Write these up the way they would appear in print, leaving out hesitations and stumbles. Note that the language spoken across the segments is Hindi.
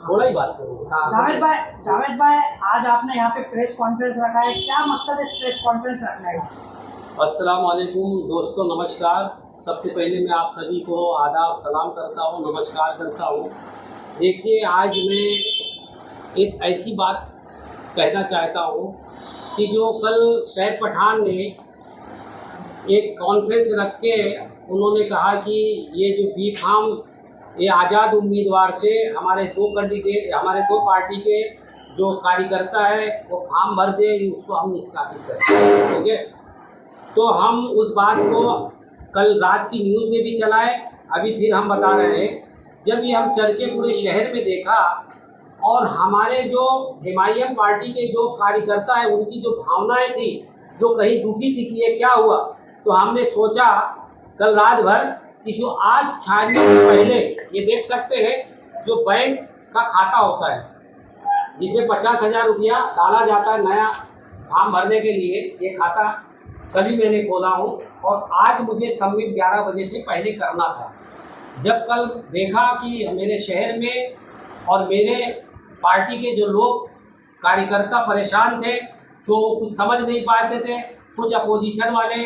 थोड़ा ही बात करूँ। जावेद भाई, आज आपने यहाँ पे प्रेस कॉन्फ्रेंस रखा है, क्या मकसद है इस प्रेस कॉन्फ्रेंस रखने का? अस्सलाम वालेकुम दोस्तों, नमस्कार। सबसे पहले मैं आप सभी को आदाब सलाम करता हूँ, नमस्कार करता हूँ। देखिए, आज मैं एक ऐसी बात कहना चाहता हूँ कि जो कल सैफ पठान ने एक कॉन्फ्रेंस रख के उन्होंने कहा कि ये जो बी फार्म ये आज़ाद उम्मीदवार से हमारे दो पार्टी के जो कार्यकर्ता है वो फार्म भर दे, उसको हम निष्कासित करें, ठीक है। तो हम उस बात को कल रात की न्यूज़ में भी चलाए, अभी फिर हम बता रहे हैं। जब ये हम चर्चे पूरे शहर में देखा और हमारे जो एमआईएम पार्टी के जो कार्यकर्ता है उनकी जो भावनाएं थी, जो कहीं दुखी थी कि ये क्या हुआ, तो हमने सोचा कल रात भर कि जो आज छानने से पहले ये देख सकते हैं जो बैंक का खाता होता है जिसमें 50,000 रुपया डाला जाता है नया फॉर्म भरने के लिए, ये खाता कल ही मैंने खोला हूँ और आज मुझे सबमिट 11 बजे से पहले करना था। जब कल देखा कि मेरे शहर में और मेरे पार्टी के जो लोग कार्यकर्ता परेशान थे, तो कुछ समझ नहीं पाते थे, कुछ अपोजिशन वाले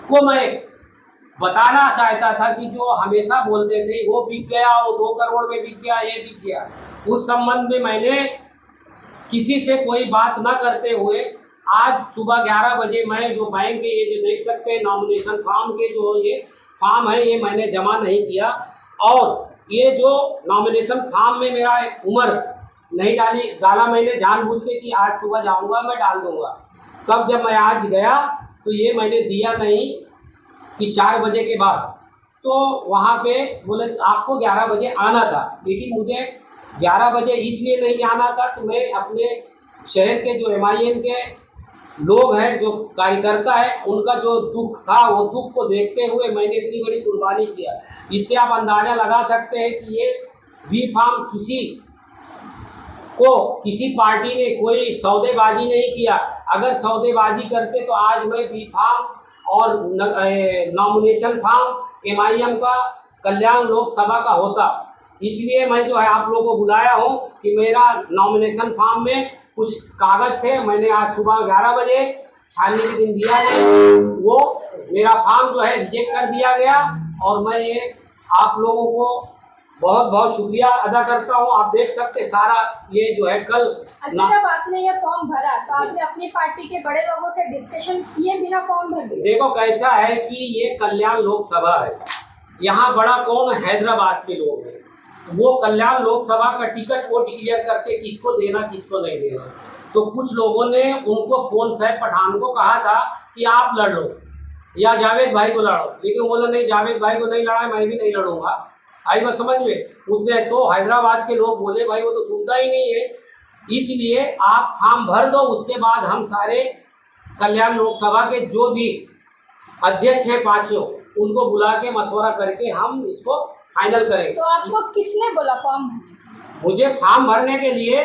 को मैं बताना चाहता था कि जो हमेशा बोलते थे वो बिक गया, वो 2 करोड़ में बिक गया, ये बिक गया, उस संबंध में मैंने किसी से कोई बात न करते हुए आज सुबह 11 बजे मैं जो बैंक के ये जो देख सकते हैं नॉमिनेशन फॉर्म के जो ये फॉर्म है ये मैंने जमा नहीं किया और ये जो नॉमिनेशन फॉर्म में मेरा उम्र नहीं डाला मैंने जानबूझ के कि आज सुबह जाऊंगा मैं डाल दूंगा। तब जब मैं आज गया तो ये मैंने दिया नहीं कि 4 बजे के बाद, तो वहाँ पे बोले आपको 11 बजे आना था, लेकिन मुझे 11 बजे इसलिए नहीं आना था तो मैं अपने शहर के जो एमआईएम के लोग हैं, जो कार्यकर्ता है, उनका जो दुख था वो दुख को देखते हुए मैंने इतनी बड़ी कुर्बानी किया। इससे आप अंदाज़ा लगा सकते हैं कि ये बी फार्म किसी पार्टी ने कोई सौदेबाजी नहीं किया। अगर सौदेबाजी करते तो आज मैं बी फार्म और नॉमिनेशन फॉर्म एमआईएम का कल्याण लोकसभा का होता। इसलिए मैं जो है आप लोगों को बुलाया हूँ कि मेरा नॉमिनेशन फॉर्म में कुछ कागज़ थे, मैंने आज सुबह 11 बजे छानने के दिन दिया है, वो मेरा फॉर्म जो है रिजेक्ट कर दिया गया और मैं ये आप लोगों को बहुत बहुत शुक्रिया अदा करता हूँ। आप देख सकते सारा ये जो है कल। अच्छा, जब आपने ये फॉर्म भरा तो आपने अपनी पार्टी के बड़े लोगों से डिस्कशन किए बिना फॉर्म भर दिए? देखो कैसा है कि ये कल्याण लोकसभा है, यहाँ बड़ा कौन हैदराबाद के लोग हैं, वो कल्याण लोकसभा का टिकट वो डिक्लेयर करके किसको देना किसको नहीं देना। तो कुछ लोगों ने उनको फोन सैफ पठान को कहा था कि आप लड़ लो या जावेद भाई को लड़ो, लेकिन बोला नहीं जावेद भाई को नहीं लड़ा, मैं भी नहीं लड़ूंगा। आई बात समझ में? उसने तो हैदराबाद के लोग बोले भाई वो तो सुनता ही नहीं है, इसलिए आप फॉर्म भर दो, उसके बाद हम सारे कल्याण लोकसभा के जो भी अध्यक्ष हैं 5 उनको बुला के मशवरा करके हम इसको फाइनल करेंगे। तो आपको किसने बोला फॉर्म भरने? मुझे फॉर्म भरने के लिए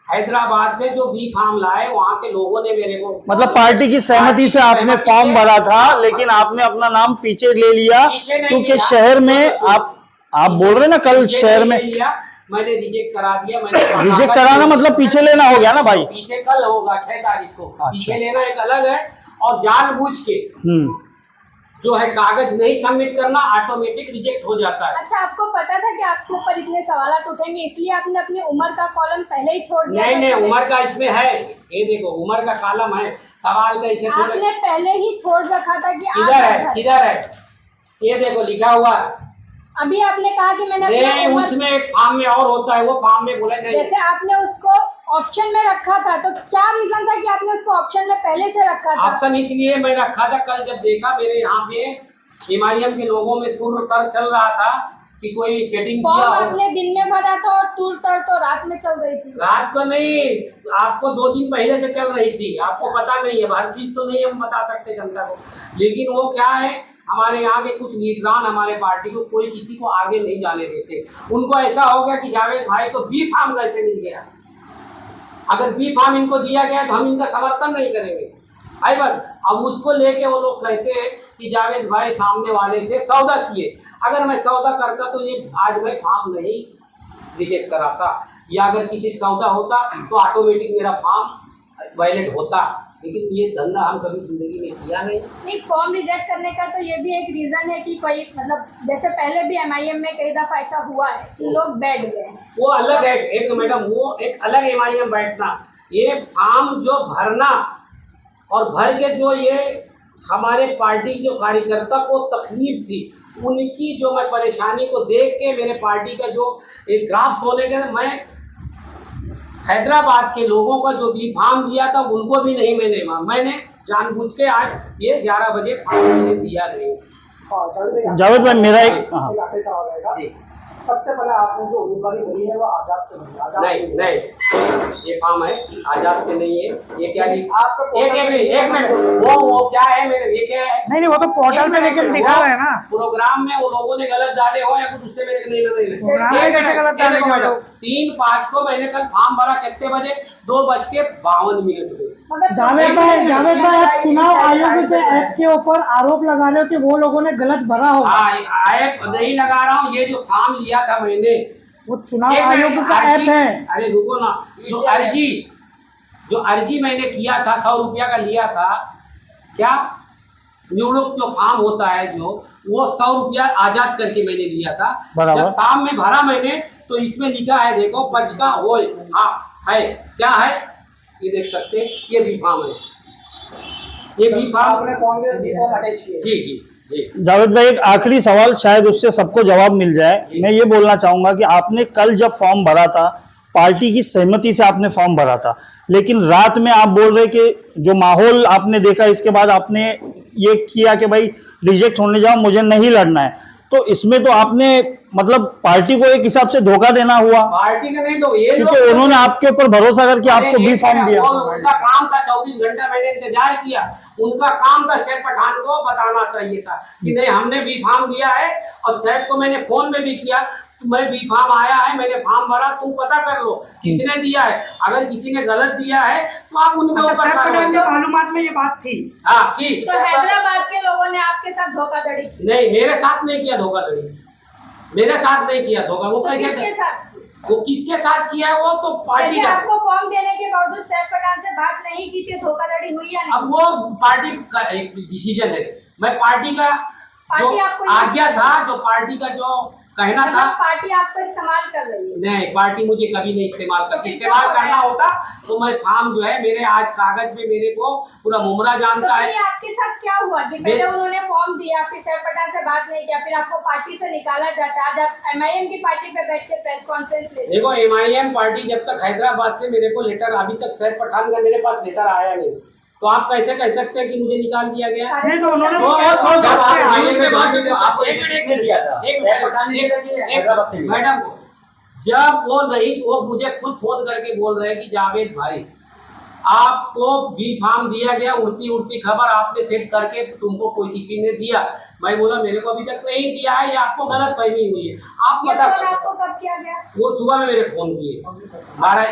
हैदराबाद से जो बी फार्म लाए वहाँ के लोगों ने मेरे को, मतलब पार्टी की सहमति से आपने फॉर्म भरा था, लेकिन आपने अपना नाम पीछे ले लिया क्योंकि शहर में आप बोल रहे ना कल शहर में मैंने रिजेक्ट करा दिया। मैंने रिजेक्ट कराना मतलब पीछे लेना हो गया ना भाई? पीछे कल होगा 6 तारीख को। पीछे लेना एक अलग है और जानबूझ के जो है कागज नहीं सबमिट करना ऑटोमेटिक रिजेक्ट हो जाता है। अच्छा, आपको पता था कि आपके ऊपर इतने सवाल उठेंगे, इसलिए आपने अपनी उम्र का कॉलम पहले ही छोड़ दिया? नहीं, उम्र का इसमें है, ये देखो उम्र का कॉलम है, सवाल का इसे आपने पहले ही छोड़ रखा था कि किधर है ये देखो लिखा हुआ है। अभी आपने कहा कि मैंने उसमें एक फॉर्म में और होता है, वो फॉर्म में बोला नहीं। जैसे आपने उसको ऑप्शन में रखा था, तो क्या रीजन था कि आपने उसको ऑप्शन में पहले से रखा था? ऑप्शन इसलिए मैं रखा था, कल जब देखा मेरे यहाँ पे MIM के लोगों में तुर तर चल रहा था कि कोई सेटिंग फॉर्म किया हो। आपने दिन में भरा था और तुर तर तो रात में चल रही थी। रात को नहीं, आपको 2 दिन पहले से चल रही थी, आपको पता नहीं है, हर चीज तो नहीं हम बता सकते जनता को। लेकिन वो क्या है, हमारे यहाँ के कुछ लीडरान हमारे पार्टी को कोई किसी को आगे नहीं जाने देते। उनको ऐसा हो गया कि जावेद भाई को बी फार्म कैसे मिल गया, अगर बी फार्म इनको दिया गया तो हम इनका समर्थन नहीं करेंगे। आई बात। अब उसको लेके वो लोग कहते हैं कि जावेद भाई सामने वाले से सौदा किए। अगर मैं सौदा करता तो ये आज मैं फार्म नहीं रिजेक्ट कराता, या अगर किसी सौदा होता तो ऑटोमेटिक मेरा फार्म वैलिड होता। लेकिन ये धंधा हम कभी जिंदगी में किया नहीं। फॉर्म रिजेक्ट करने का तो ये भी एक रीजन है कि कोई मतलब जैसे पहले भी MIM में कई दफा ऐसा हुआ है कि लोग बैठ गए। वो अलग है एक मैडम, वो एक अलग MIM बैठना, ये फार्म जो भरना और भर के जो ये हमारे पार्टी जो कार्यकर्ता को तकलीफ थी, उनकी जो मैं परेशानी को देख के मेरे पार्टी का जो एक ग्राफ होने के, मैं हैदराबाद के लोगों का जो भी फार्म दिया था उनको भी नहीं मैंने जानबूझ के आज ये 11 बजे फार्म मैंने दिया नहीं। जावेद भाई मेरा एक हाँ। जी। सबसे पहले आपने जो उम्मीदवारी भरी है वो आजाद से भरी है। नहीं, ये फार्म है आजाद से नहीं है। ये क्या आपका एक मिनट वो क्या है मेरे, ये क्या है? नहीं वो तो पोर्टल पे लेकिन दिखा रहे हैं ना। प्रोग्राम में वो लोगों ने गलत डाले हो या कुछ उससे मेरे को नहीं प्रोग्राम में कैसे गलत डाले हो मैडम? 3-5 को मैंने कल फॉर्म भरा, कितने बजे? 2:52 पे। जावेद भाई आप चुनाव आयोग के ऐप के ऊपर आरोप लगा रहे हो कि वो लोगों ने गलत भरा हो। ऐप नहीं लगा रहा हूँ, ये जो फॉर्म लिया था मैंने, वो चुनाव आयोग का ऐप है। अरे रुको ना, जो अर्जी मैंने किया था 100 रुपया का लिया था, क्या नियुक्त जो फॉर्म होता है जो, वो 100 रुपया आजाद करके मैंने लिया था। जब शाम में भरा मैंने तो इसमें लिखा है, देखो पचका होय, हाँ है, क्या है ये देख सकते हैं, ये बी फार्म है, ये बी फार्म आपने कांग्रेस बी फार्म अटैच किया। जी जी जी। जावेद भाई एक आखिरी सवाल, शायद उससे सबको जवाब मिल जाए। मैं ये बोलना चाहूंगा कि आपने कल जब फॉर्म भरा था, पार्टी की सहमति से आपने फॉर्म भरा था, लेकिन रात में आप बोल रहे कि जो माहौल आपने देखा, इसके बाद आपने ये किया कि भाई रिजेक्ट होने जाओ, मुझे नहीं लड़ना है। तो इसमें तो आपने मतलब पार्टी को एक हिसाब से धोखा देना हुआ, पार्टी का नहीं तो ये, क्योंकि उन्होंने आपके ऊपर भरोसा करके आपको बी फॉर्म दिया। उनका काम था, 24 घंटा मैंने इंतजार किया, उनका काम था सैफ पठान को बताना चाहिए था कि नहीं हमने बी फॉर्म दिया है, और सैफ को मैंने फोन में भी किया, मैं बी फॉर्म आया है, मैंने फॉर्म भरा, तुम पता कर लो किसने दिया है। अगर किसी ने गलत दिया है तो आप उनके ऊपर मालूमात में ये बात थी। हाँ की तो हैदराबाद के लोगों ने आपके साथ धोखाधड़ी की? नहीं, मेरे साथ नहीं किया धोखाधड़ी, मेरे साथ नहीं किया धोखा। वो तो कैसे, किसके साथ? वो किसके साथ किया है, वो तो पार्टी जैसे का। आपको फॉर्म देने के बावजूद सैफ पठान से बात नहीं की थी, धोखाधड़ी हुई या नहीं? अब वो पार्टी का एक डिसीजन है, मैं पार्टी का जो पार्टी आपको आज्ञा था, जो पार्टी का जो कहना था, पार्टी आपको इस्तेमाल कर रही है? नहीं, पार्टी मुझे कभी नहीं इस्तेमाल करती। इस्तेमाल करना होता तो मैं फॉर्म जो है मेरे आज कागज पे मेरे को पूरा मुमरा जानता तो है। फिर आपके साथ क्या हुआ कि पहले उन्होंने फॉर्म दिया, फिर सैफ पठान से बात नहीं किया, फिर आपको पार्टी से निकाला जाता, आज आप MIM की पार्टी पे बैठ के प्रेस कॉन्फ्रेंस लेते? देखो MIM पार्टी जब तक हैदराबाद से मेरे को लेटर, अभी तक सैफ पठान का मेरे पास लेटर आया नहीं, तो आप कैसे कह सकते हैं कि मुझे निकाल दिया गया? नहीं तो उन्होंने मैडम जब वो नहीं, वो मुझे खुद फोन करके बोल रहे हैं कि जावेद भाई आपको बी फार्म दिया गया, उड़ती उड़ती खबर आपने सेट करके तुमको कोई किसी ने दिया। मैं बोला मेरे को अभी तक नहीं दिया है, या आपको गलत फहमी हुई है, आप ये पता फोन करो। आपको कब किया गया? वो सुबह में मेरे फोन किए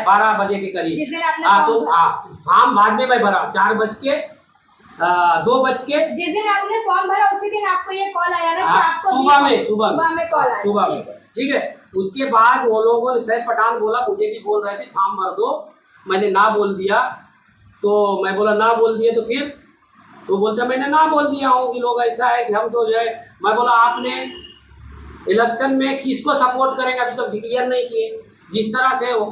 12 बजे के करीब। जिस दिन आपने हाँ, तो फॉर्म भरा? हाँ, फार्म बाद में मैं भरा 4 बज के 2 बज के, जिस दिन आपने फॉर्म भरा उसी दिन आपको ये कॉल आया ना कि आपको सुबह में कॉल आया? सुबह में, ठीक है। उसके बाद वो लोगों ने, सैफ पठान बोला, मुझे भी बोल रहे थे फॉर्म भर दो, मैंने ना बोल दिया, तो मैं बोला ना बोल दिया, तो फिर तो बोलता मैंने ना बोल दिया हूँ कि लोग ऐसा है कि हम तो जो है, मैं बोला आपने इलेक्शन में किसको सपोर्ट करेंगे, अभी तक डिक्लेयर नहीं किए। जिस तरह से वो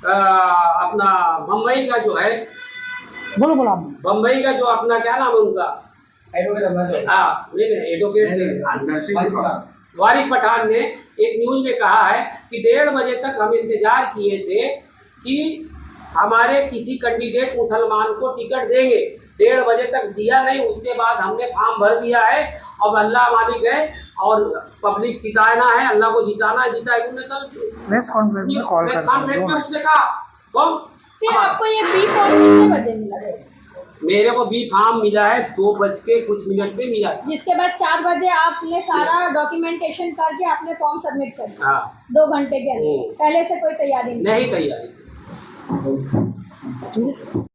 अपना बम्बई का जो है, बोलो बम्बई का जो अपना क्या नाम है उनका, एडवोकेट वारिस पठान ने एक न्यूज में कहा है कि 1:30 बजे तक हम इंतजार किए थे कि हमारे किसी कैंडिडेट मुसलमान को टिकट देंगे, 1:30 बजे तक दिया नहीं, उसके बाद हमने फॉर्म भर दिया है। अब अल्लाह मालिक है और पब्लिक जिताना है, अल्लाह को जिताना है, जिताएगी। उन्होंने कल प्रेस कॉन्फ्रेंस में कॉल प्रेस करते कॉन्फ्रेंस में हैं उसने कहा कौन फिर आपको ये बी फॉर्म कितने बजे मिला है? मेरे को बी फॉर्म मिला है 2 बज के कुछ मिनट पे मिला। जिसके बाद 4 बजे आपने सारा डॉक्यूमेंटेशन करके आपने फॉर्म सबमिट कर दिया। हाँ 2 घंटे के अंदर, पहले से कोई तैयारी नहीं? नहीं तैयारी। ठीक है।